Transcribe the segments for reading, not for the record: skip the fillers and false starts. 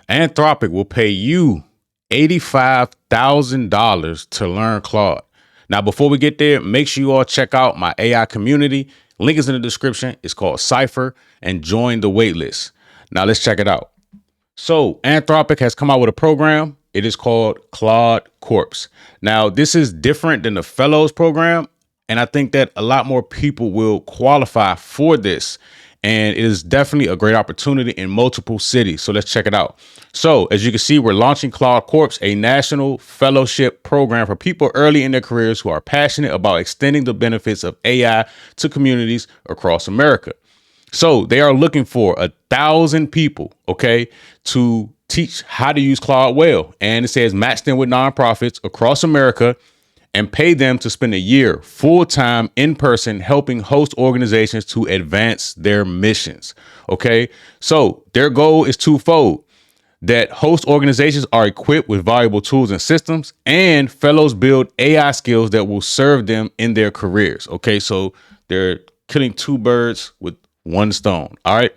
Anthropic will pay you $85,000 to learn Claude. Now, before we get there, make sure you all check out my AI community. Link is in the description. It's called Cipher, and join the waitlist. Now, let's check it out. So Anthropic has come out with a program. It is called Claude Corps. Now, this is different than the Fellows program, and I think that a lot more people will qualify for this. And it is definitely a great opportunity in multiple cities. So let's check it out. So as you can see, we're launching Claude Corps, a national fellowship program for people early in their careers who are passionate about extending the benefits of AI to communities across America. So they are looking for 1,000 people, okay, to teach how to use Claude well. And it says match them with nonprofits across America and pay them to spend a year full-time in person helping host organizations to advance their missions. Okay, so their goal is twofold: that host organizations are equipped with valuable tools and systems, and fellows build AI skills that will serve them in their careers. Okay, so they're killing two birds with one stone. All right,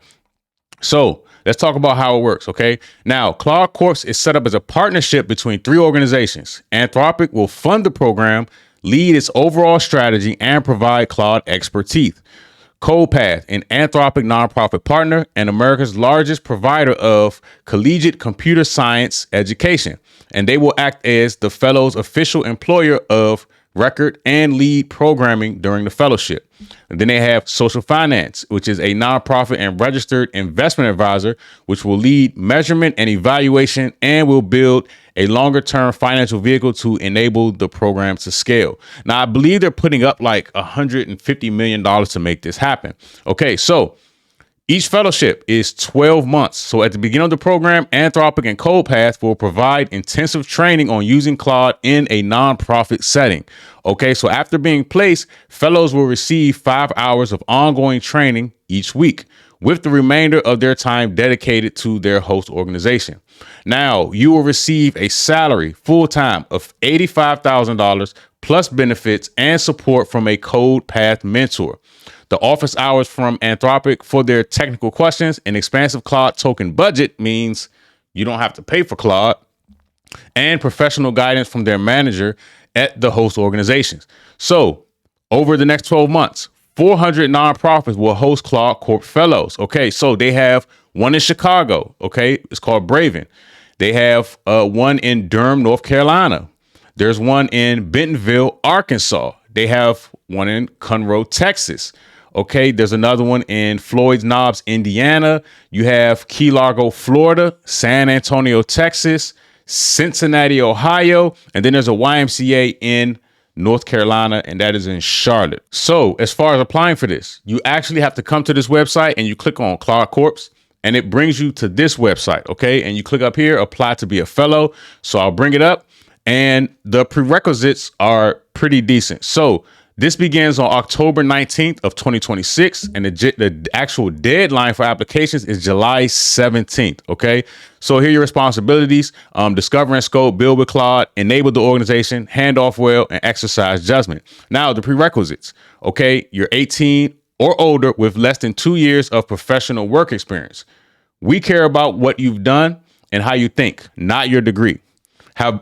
so let's talk about how it works, okay? Now, Claude Corps is set up as a partnership between 3 organizations. Anthropic will fund the program, lead its overall strategy, and provide Claude expertise. CodePath, an Anthropic nonprofit partner and America's largest provider of collegiate computer science education. And they will act as the fellow's official employer of record and lead programming during the fellowship. And then they have Social Finance, which is a nonprofit and registered investment advisor, which will lead measurement and evaluation and will build a longer term financial vehicle to enable the program to scale. Now, I believe they're putting up like $150 million to make this happen. Okay, so each fellowship is 12 months. So at the beginning of the program, Anthropic and CodePath will provide intensive training on using Claude in a nonprofit setting. Okay, so after being placed, fellows will receive 5 hours of ongoing training each week, with the remainder of their time dedicated to their host organization. Now, you will receive a salary full-time of $85,000 plus benefits and support from a CodePath mentor. The office hours from Anthropic for their technical questions and expansive Claude token budget means you don't have to pay for Claude, and professional guidance from their manager at the host organizations. So over the next 12 months, 400 nonprofits will host Claude Corp Fellows. Okay, so they have one in Chicago. Okay, it's called Braven. They have one in Durham, North Carolina. There's one in Bentonville, Arkansas. They have one in Conroe, Texas. Okay, there's another one in Floyd's Knobs, Indiana. You have Key Largo, Florida, San Antonio, Texas, Cincinnati, Ohio, and then there's a YMCA in North Carolina, and that is in Charlotte. So as far as applying for this, you actually have to come to this website and you click on Claude Corps, and it brings you to this website, okay? And you click up here, apply to be a fellow. So I'll bring it up, and the prerequisites are pretty decent. So this begins on October 19th of 2026, and the actual deadline for applications is July 17th, okay? So here are your responsibilities: discover and scope, build with Claude, enable the organization, hand off well, and exercise judgment. Now, the prerequisites, okay? You're 18 or older with less than 2 years of professional work experience. We care about what you've done and how you think, not your degree.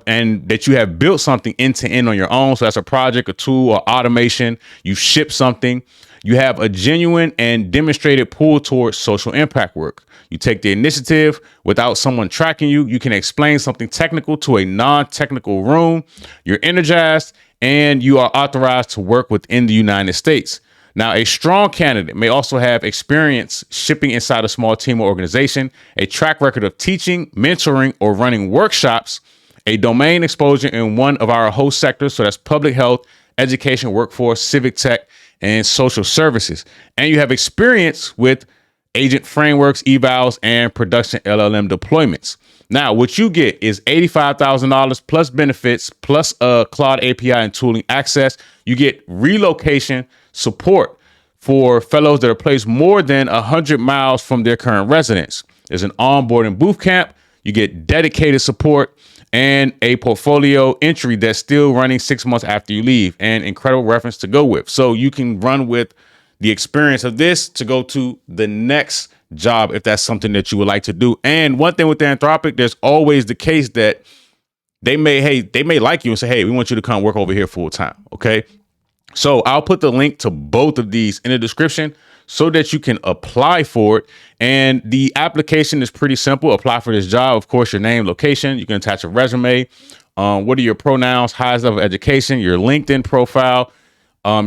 And that you have built something end to end on your own. So that's a project, a tool, or automation. You ship something. You have a genuine and demonstrated pull towards social impact work. You take the initiative without someone tracking you. You can explain something technical to a non-technical room. You're energized, and you are authorized to work within the United States. Now, a strong candidate may also have experience shipping inside a small team or organization, a track record of teaching, mentoring, or running workshops, a domain exposure in one of our host sectors, so that's public health, education, workforce, civic tech, and social services. And you have experience with agent frameworks, evals, and production LLM deployments. Now, what you get is $85,000 plus benefits, plus Claude API and tooling access. You get relocation support for fellows that are placed more than 100 miles from their current residence. There's an onboarding boot camp. You get dedicated support and a portfolio entry that's still running 6 months after you leave, and incredible reference to go with. So you can run with the experience of this to go to the next job if that's something that you would like to do. And one thing with the Anthropic, there's always the case that they may like you and say, hey, we want you to come work over here full time. Okay. So I'll put the link to both of these in the description so that you can apply for it. And the application is pretty simple. Apply for this job. Of course, your name, location. You can attach a resume. What are your pronouns, highest level of education, your LinkedIn profile,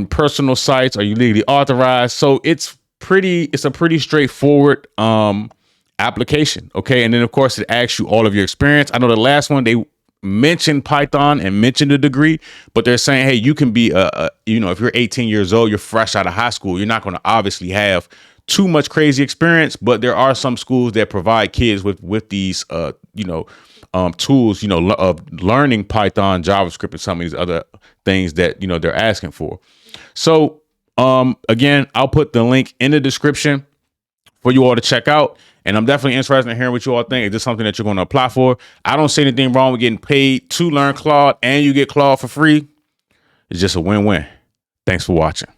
personal sites. Are you legally authorized? So it's a pretty straightforward application. Okay. And then of course it asks you all of your experience. I know the last one, they mentioned Python and mentioned a degree, but they're saying, hey, you can be if you're 18 years old, you're fresh out of high school, you're not going to obviously have too much crazy experience, but there are some schools that provide kids with these tools, of learning Python, JavaScript, and some of these other things that they're asking for. So again, I'll put the link in the description for you all to check out. And I'm definitely interested in hearing what you all think. Is this something that you're going to apply for? I don't see anything wrong with getting paid to learn Claude, and you get Claude for free. It's just a win-win. Thanks for watching.